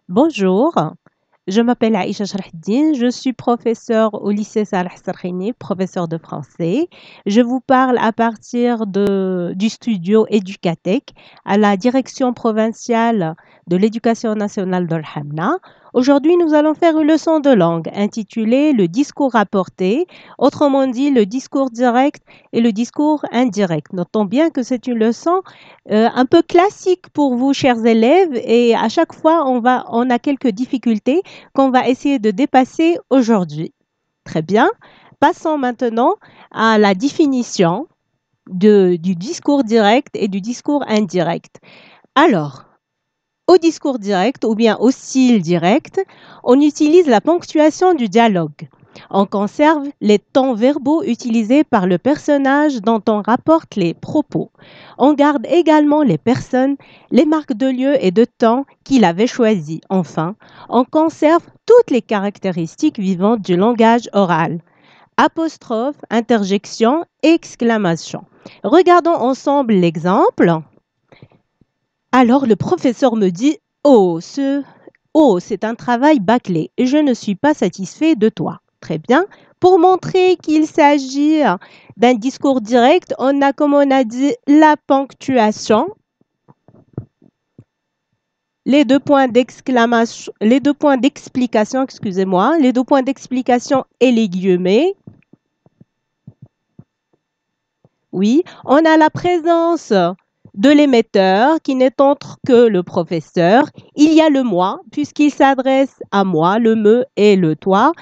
Bonjour, je m'appelle Aïcha Charahdine, je suis professeure au lycée Salah Sarkhini, professeure de français. Je vous parle à partir du studio Educatec à la direction provinciale de l'éducation nationale d'Al-Hamna. Aujourd'hui, nous allons faire une leçon de langue intitulée Le discours rapporté, autrement dit le discours direct et le discours indirect. Notons bien que c'est une leçon un peu classique pour vous, chers élèves, et à chaque fois, on a quelques difficultés qu'on va essayer de dépasser aujourd'hui. Très bien. Passons maintenant à la définition du discours direct et du discours indirect. Alors, au discours direct ou bien au style direct, on utilise la ponctuation du dialogue. On conserve les temps verbaux utilisés par le personnage dont on rapporte les propos. On garde également les personnes, les marques de lieu et de temps qu'il avait choisies. Enfin, on conserve toutes les caractéristiques vivantes du langage oral. Apostrophe, interjection, exclamation. Regardons ensemble l'exemple. Alors le professeur me dit: Oh, c'est un travail bâclé et je ne suis pas satisfait de toi. Très bien. Pour montrer qu'il s'agit d'un discours direct, on a, comme on a dit, la ponctuation, les deux points d'exclamation, les deux points d'explication, excusez-moi, les deux points d'explication et les guillemets. Oui, on a la présence de l'émetteur qui n'est autre que le professeur. Il y a le moi puisqu'il s'adresse à moi, le me et le toi.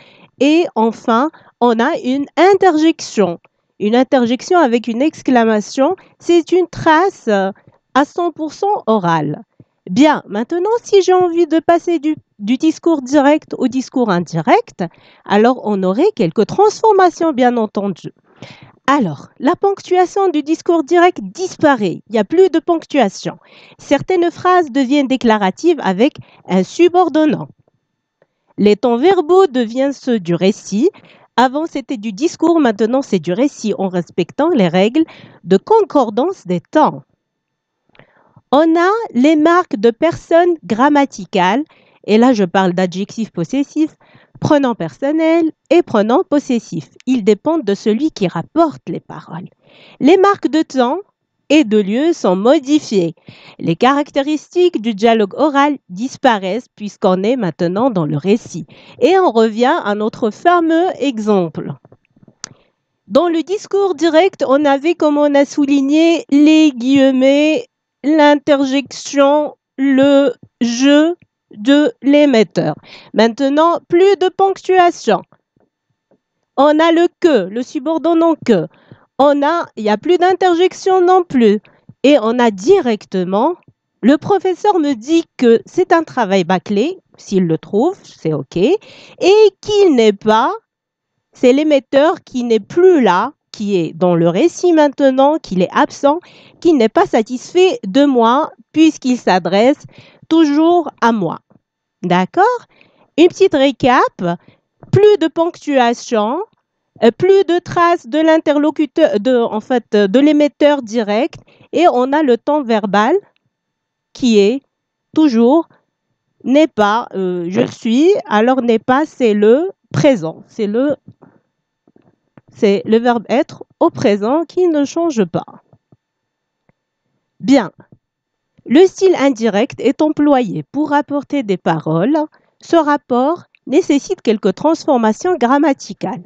Et enfin, on a une interjection. Une interjection avec une exclamation, c'est une trace à 100% orale. Bien, maintenant, si j'ai envie de passer du discours direct au discours indirect, alors on aurait quelques transformations, bien entendu. Alors, la ponctuation du discours direct disparaît. Il n'y a plus de ponctuation. Certaines phrases deviennent déclaratives avec un subordonnant. Les temps verbaux deviennent ceux du récit. Avant, c'était du discours, maintenant, c'est du récit en respectant les règles de concordance des temps. On a les marques de personnes grammaticales, et là je parle d'adjectifs possessifs, pronom personnel et pronom possessif. Ils dépendent de celui qui rapporte les paroles. Les marques de temps et de lieu sont modifiées. Les caractéristiques du dialogue oral disparaissent puisqu'on est maintenant dans le récit. Et on revient à notre fameux exemple. Dans le discours direct, on avait, comme on a souligné, les guillemets, l'interjection, le je de l'émetteur. Maintenant, plus de ponctuation. On a le que, le subordonnant que. Il n'y a plus d'interjection non plus. Et on a directement, le professeur me dit que c'est un travail bâclé, s'il le trouve, c'est OK, et qu'il n'est pas, c'est l'émetteur qui n'est plus là, qui est dans le récit maintenant, qu'il est absent, qui n'est pas satisfait de moi puisqu'il s'adresse toujours à moi. D'accord? Une petite récap, plus de ponctuation, plus de traces de l'interlocuteur, de l'émetteur direct, et on a le temps verbal qui est toujours n'est pas je suis, alors n'est pas c'est le présent, c'est le verbe être au présent qui ne change pas. Bien, le style indirect est employé pour rapporter des paroles. Ce rapport nécessite quelques transformations grammaticales.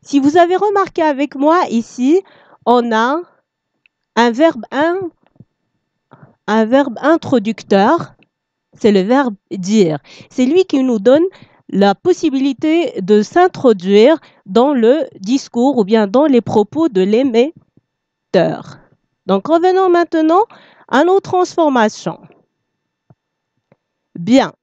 Si vous avez remarqué avec moi ici, on a un verbe introducteur, c'est le verbe dire. C'est lui qui nous donne la possibilité de s'introduire dans le discours ou bien dans les propos de l'émetteur. Donc revenons maintenant à nos transformations. Bien.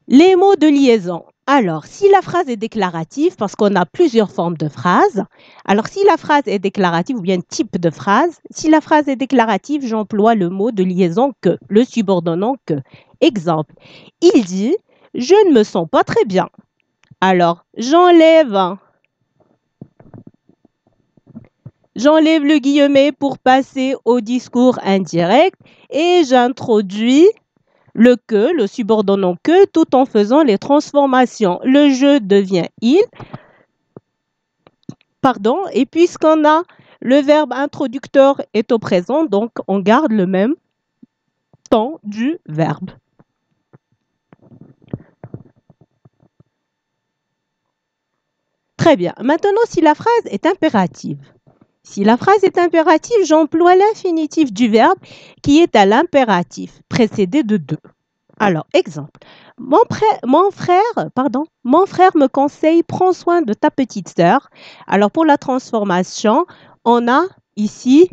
Les mots de liaison. Alors, si la phrase est déclarative, parce qu'on a plusieurs formes de phrases, alors si la phrase est déclarative ou bien type de phrase, si la phrase est déclarative, j'emploie le mot de liaison que, le subordonnant que. Exemple, il dit: je ne me sens pas très bien. Alors, j'enlève le guillemet pour passer au discours indirect et j'introduis le que, le subordonnant que, tout en faisant les transformations. Le je devient il, pardon, et puisqu'on a le verbe introducteur est au présent, donc on garde le même temps du verbe. Très bien. Maintenant, si la phrase est impérative. Si la phrase est impérative, j'emploie l'infinitif du verbe qui est à l'impératif, précédé de de. Alors, exemple. Mon frère me conseille, prends soin de ta petite sœur. Alors, pour la transformation, on a ici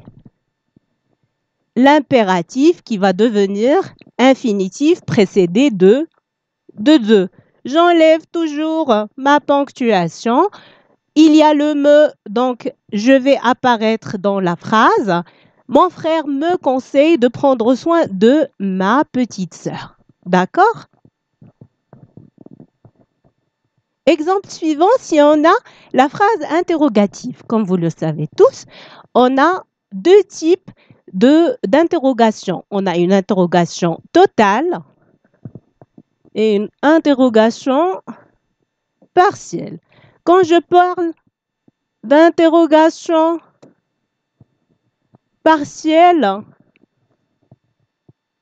l'impératif qui va devenir infinitif précédé de de. J'enlève toujours ma ponctuation. Il y a le me, donc je vais apparaître dans la phrase. Mon frère me conseille de prendre soin de ma petite sœur. D'accord? Exemple suivant, si on a la phrase interrogative, comme vous le savez tous, on a deux types d'interrogation. On a une interrogation totale et une interrogation partielle. Quand je parle d'interrogation partielle,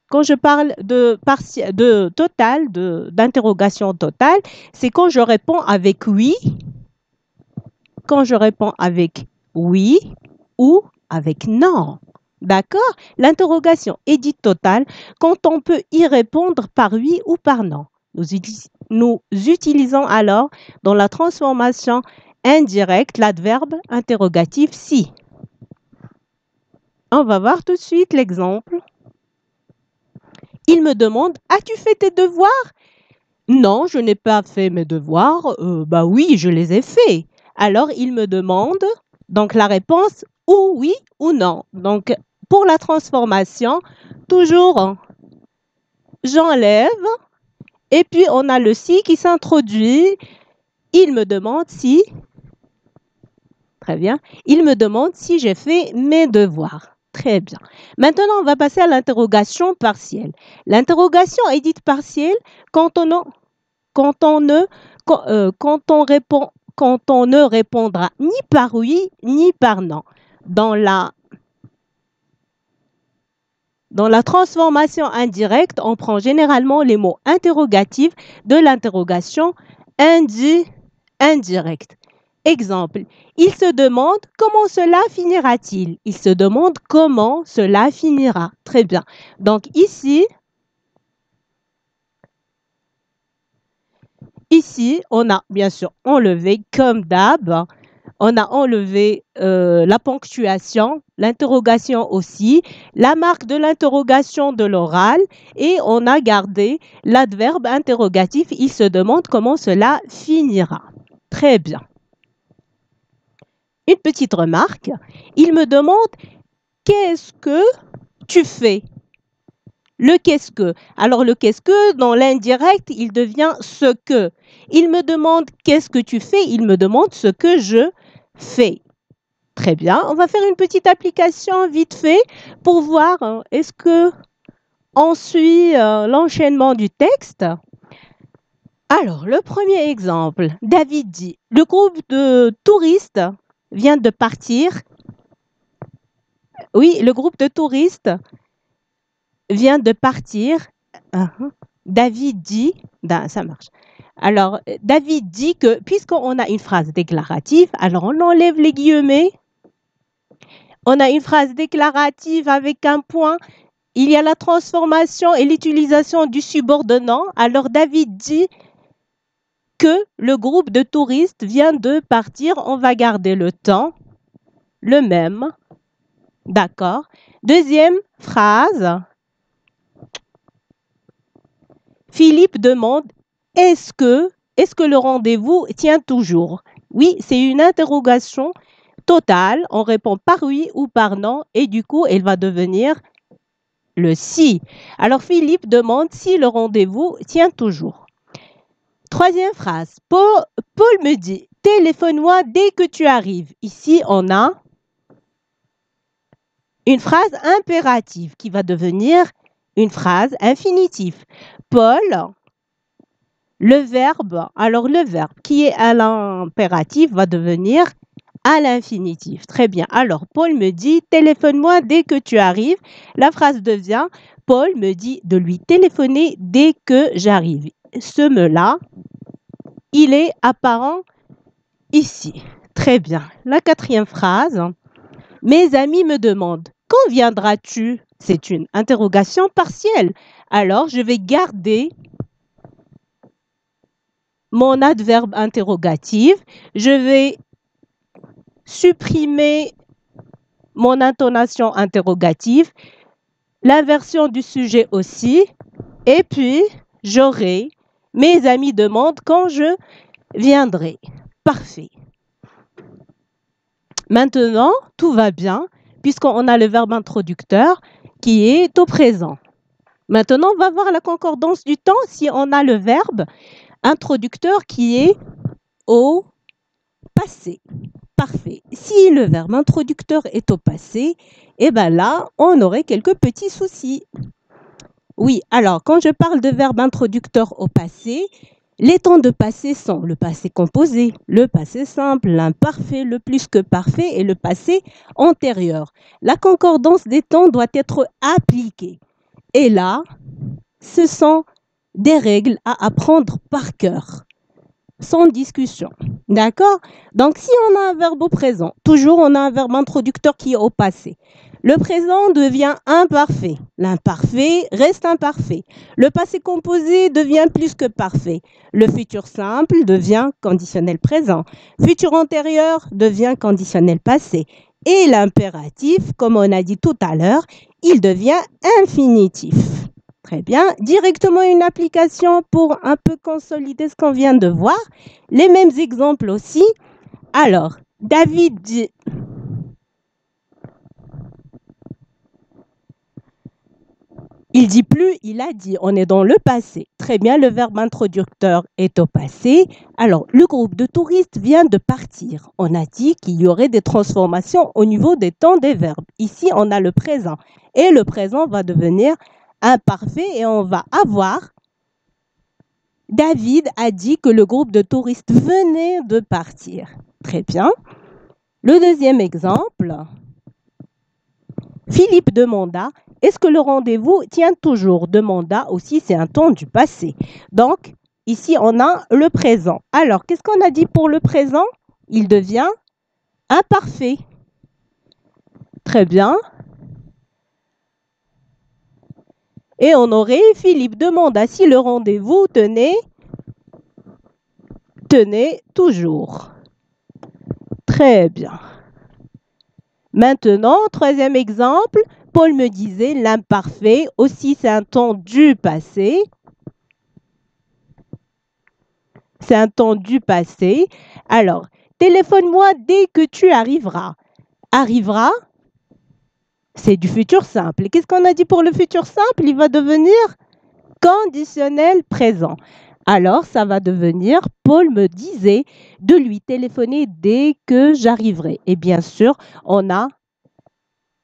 quand je parle d'interrogation totale, c'est quand je réponds avec oui, quand je réponds avec oui ou avec non. D'accord? L'interrogation est dite totale quand on peut y répondre par oui ou par non. Nous utilisons alors dans la transformation indirecte l'adverbe interrogatif si. On va voir tout de suite l'exemple. Il me demande, as-tu fait tes devoirs? Non, je n'ai pas fait mes devoirs. Bah oui, je les ai faits. Alors, il me demande, donc la réponse, ou oui ou non. Donc, pour la transformation, toujours, j'enlève. Et puis, on a le si qui s'introduit. Il me demande si, très bien, il me demande si j'ai fait mes devoirs. Très bien. Maintenant, on va passer à l'interrogation partielle. L'interrogation est dite partielle quand on ne répondra ni par oui ni par non. Dans la transformation indirecte, on prend généralement les mots interrogatifs de l'interrogation indirecte. Exemple, il se demande comment cela finira-t-il? Il se demande comment cela finira. Très bien. Donc ici, on a bien sûr enlevé comme d'hab. On a enlevé la ponctuation, l'interrogation aussi, la marque de l'interrogation de l'oral et on a gardé l'adverbe interrogatif. Il se demande comment cela finira. Très bien. Une petite remarque. Il me demande qu'est-ce que tu fais? Le qu'est-ce que? Alors le qu'est-ce que, dans l'indirect, il devient ce que. Il me demande qu'est-ce que tu fais? Il me demande ce que je fais. Très bien. On va faire une petite application vite fait pour voir est-ce que on suit l'enchaînement du texte. Alors, le premier exemple, David dit, le groupe de touristes vient de partir. Oui, le groupe de touristes vient de partir. David dit, ça marche. Alors, David dit que, puisqu'on a une phrase déclarative, alors on enlève les guillemets. On a une phrase déclarative avec un point. Il y a la transformation et l'utilisation du subordonnant. Alors, David dit que le groupe de touristes vient de partir. On va garder le temps, le même. D'accord. Deuxième phrase. Philippe demande, est-ce que le rendez-vous tient toujours? Oui, c'est une interrogation totale. On répond par oui ou par non et du coup, elle va devenir le si. Alors, Philippe demande si le rendez-vous tient toujours. Troisième phrase. Paul me dit, téléphone-moi dès que tu arrives. Ici, on a une phrase impérative qui va devenir une phrase infinitive. Paul, le verbe qui est à l'impératif va devenir à l'infinitif. Très bien. Alors, Paul me dit, téléphone-moi dès que tu arrives. La phrase devient, Paul me dit de lui téléphoner dès que j'arrive. Ce me-là, il est apparent ici. Très bien. La quatrième phrase, mes amis me demandent, quand viendras-tu? C'est une interrogation partielle. Alors, je vais garder mon adverbe interrogatif. Je vais supprimer mon intonation interrogative, l'inversion du sujet aussi, et puis j'aurai mes amis demandent quand je viendrai. Parfait. Maintenant, tout va bien puisqu'on a le verbe introducteur qui est au présent. Maintenant, on va voir la concordance du temps si on a le verbe introducteur qui est au passé. Parfait. Si le verbe introducteur est au passé, eh bien là, on aurait quelques petits soucis. Oui, alors quand je parle de verbe introducteur au passé, les temps de passé sont le passé composé, le passé simple, l'imparfait, le plus que parfait et le passé antérieur. La concordance des temps doit être appliquée. Et là, ce sont des règles à apprendre par cœur, sans discussion. D'accord? Donc, si on a un verbe au présent, toujours on a un verbe introducteur qui est au passé. Le présent devient imparfait. L'imparfait reste imparfait. Le passé composé devient plus que parfait. Le futur simple devient conditionnel présent. Futur antérieur devient conditionnel passé. Et l'impératif, comme on a dit tout à l'heure, il devient infinitif. Très bien. Directement une application pour un peu consolider ce qu'on vient de voir. Les mêmes exemples aussi. Alors, David dit... Il dit plus, il a dit. On est dans le passé. Très bien, le verbe introducteur est au passé. Alors, le groupe de touristes vient de partir. On a dit qu'il y aurait des transformations au niveau des temps des verbes. Ici, on a le présent. Et le présent va devenir imparfait et on va avoir David a dit que le groupe de touristes venait de partir. Très bien. Le deuxième exemple, Philippe demanda, est-ce que le rendez-vous tient toujours? Demanda aussi, c'est un temps du passé. Donc, ici, on a le présent. Alors, qu'est-ce qu'on a dit pour le présent? Il devient imparfait. Très bien. Et on aurait, Philippe demanda si le rendez-vous tenait toujours. Très bien. Maintenant, troisième exemple, Paul me disait l'imparfait, aussi c'est un temps du passé. C'est un temps du passé. Alors, téléphone-moi dès que tu arriveras. Arrivera, c'est du futur simple. Qu'est-ce qu'on a dit pour le futur simple? Il va devenir conditionnel présent. Alors, ça va devenir, Paul me disait de lui téléphoner dès que j'arriverai. Et bien sûr, on a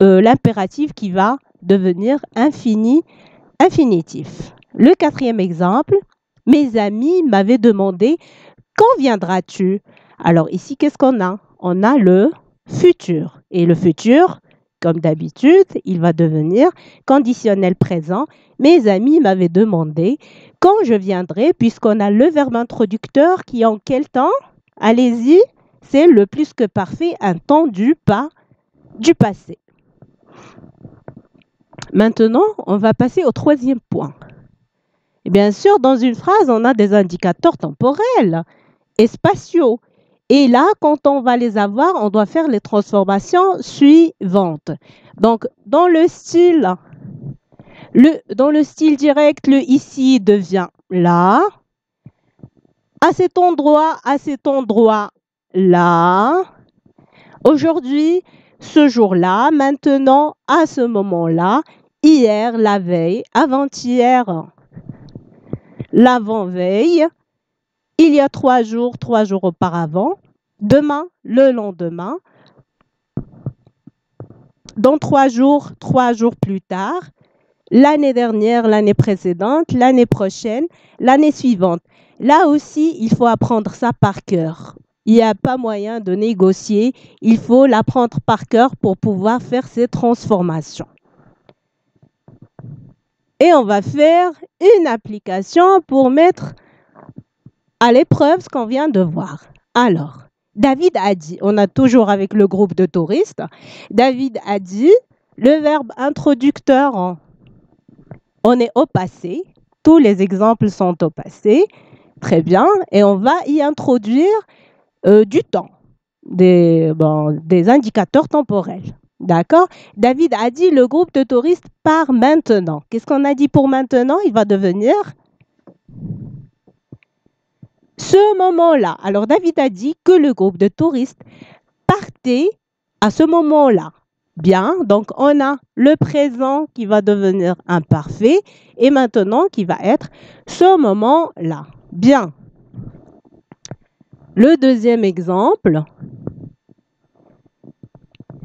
l'impératif qui va devenir infinitif. Le quatrième exemple, mes amis m'avaient demandé, quand viendras-tu? Alors ici, qu'est-ce qu'on a? On a le futur. Et le futur, comme d'habitude, il va devenir conditionnel présent. Mes amis m'avaient demandé quand je viendrai, puisqu'on a le verbe introducteur qui est en quel temps? Allez-y, c'est le plus que parfait, un temps du passé. Maintenant, on va passer au troisième point. Et bien sûr, dans une phrase, on a des indicateurs temporels et spatiaux. Et là, quand on va les avoir, on doit faire les transformations suivantes. Donc, dans le style direct, le ici devient là. À cet endroit, là. Aujourd'hui, ce jour-là, maintenant, à ce moment-là. Hier, la veille, avant-hier, l'avant-veille. Il y a 3 jours auparavant. Demain, le lendemain. Dans 3 jours plus tard. l'année dernière, l'année précédente, l'année prochaine, l'année suivante. Là aussi, il faut apprendre ça par cœur. Il n'y a pas moyen de négocier. Il faut l'apprendre par cœur pour pouvoir faire ces transformations. Et on va faire une application pour mettre à l'épreuve ce qu'on vient de voir. Alors, David a dit, on a toujours avec le groupe de touristes, David a dit, le verbe introducteur, on est au passé. Tous les exemples sont au passé. Très bien. Et on va y introduire du temps, des indicateurs temporels. D'accord? David a dit le groupe de touristes part maintenant. Qu'est-ce qu'on a dit pour maintenant? Il va devenir ce moment-là. Alors David a dit que le groupe de touristes partait à ce moment-là. Bien, donc on a le présent qui va devenir imparfait et maintenant qui va être ce moment-là. Bien. Le deuxième exemple,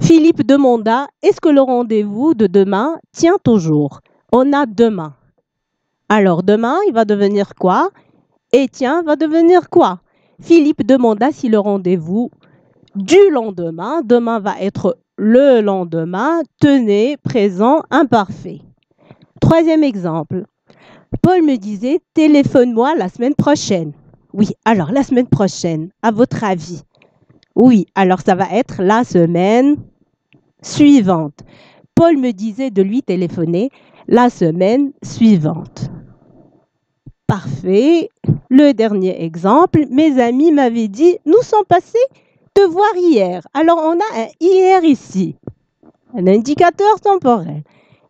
Philippe demanda, est-ce que le rendez-vous de demain tient toujours? On a demain. Alors demain, il va devenir quoi? Et tiens, va devenir quoi? Philippe demanda si le rendez-vous du lendemain, demain va être le lendemain, tenez, présent, imparfait. Troisième exemple, Paul me disait, téléphone-moi la semaine prochaine. Oui, alors la semaine prochaine, à votre avis? Oui, alors ça va être la semaine suivante. Paul me disait de lui téléphoner la semaine suivante. Parfait. Le dernier exemple, mes amis m'avaient dit, nous sommes passés te voir hier. Alors on a un hier ici, un indicateur temporel.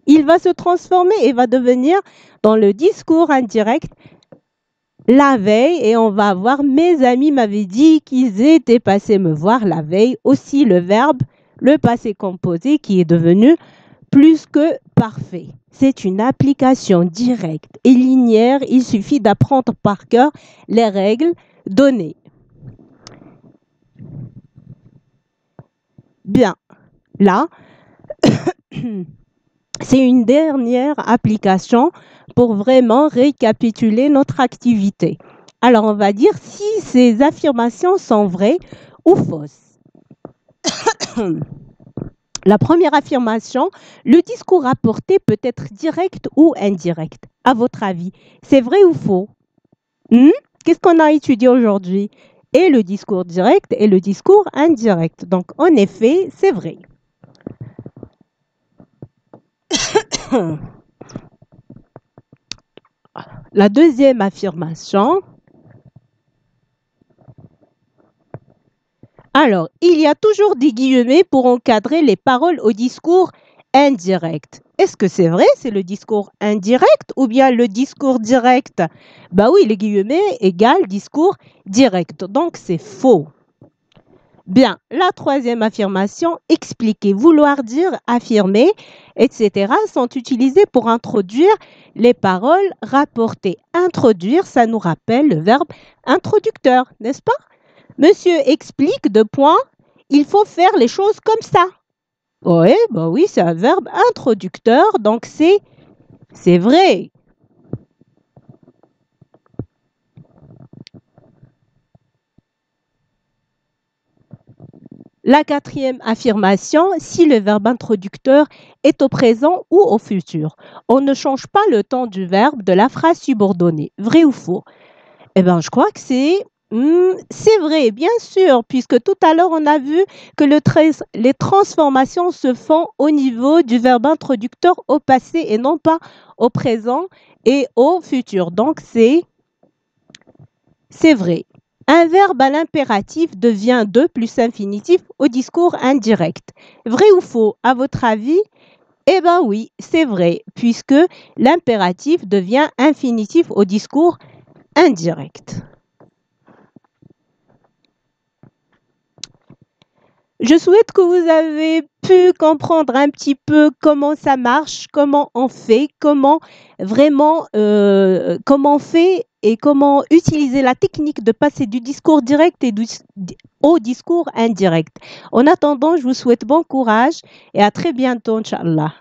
Il va se transformer et va devenir dans le discours indirect la veille et on va avoir mes amis m'avaient dit qu'ils étaient passés me voir la veille. Aussi le verbe, le passé composé qui est devenu plus que parfait. C'est une application directe et linéaire. Il suffit d'apprendre par cœur les règles données. Bien, là, c'est une dernière application pour vraiment récapituler notre activité. Alors, on va dire si ces affirmations sont vraies ou fausses. La première affirmation, le discours rapporté peut être direct ou indirect. À votre avis, c'est vrai ou faux? Qu'est-ce qu'on a étudié aujourd'hui? Et le discours direct et le discours indirect. Donc, en effet, c'est vrai. La deuxième affirmation. Alors, il y a toujours des guillemets pour encadrer les paroles au discours indirect. Est-ce que c'est vrai, c'est le discours indirect ou bien le discours direct? Bah oui, les guillemets égale discours direct. Donc, c'est faux. Bien, la troisième affirmation, expliquer, vouloir dire, affirmer, etc. sont utilisés pour introduire les paroles rapportées. Introduire, ça nous rappelle le verbe introducteur, n'est-ce pas? Monsieur explique, il faut faire les choses comme ça. Oui, bah oui, c'est un verbe introducteur, donc c'est vrai. La quatrième affirmation, si le verbe introducteur est au présent ou au futur. On ne change pas le temps du verbe de la phrase subordonnée. Vrai ou faux? Eh bien, je crois que c'est vrai, bien sûr, puisque tout à l'heure, on a vu que les transformations se font au niveau du verbe introducteur au passé et non pas au présent et au futur. Donc, c'est vrai. Un verbe à l'impératif devient de plus infinitif au discours indirect. Vrai ou faux, à votre avis? Eh bien oui, c'est vrai, puisque l'impératif devient infinitif au discours indirect. Je souhaite que vous avez pu comprendre un petit peu comment ça marche, comment on fait, comment vraiment, comment on fait et comment utiliser la technique de passer du discours direct au discours indirect. En attendant, je vous souhaite bon courage et à très bientôt, Inch'Allah.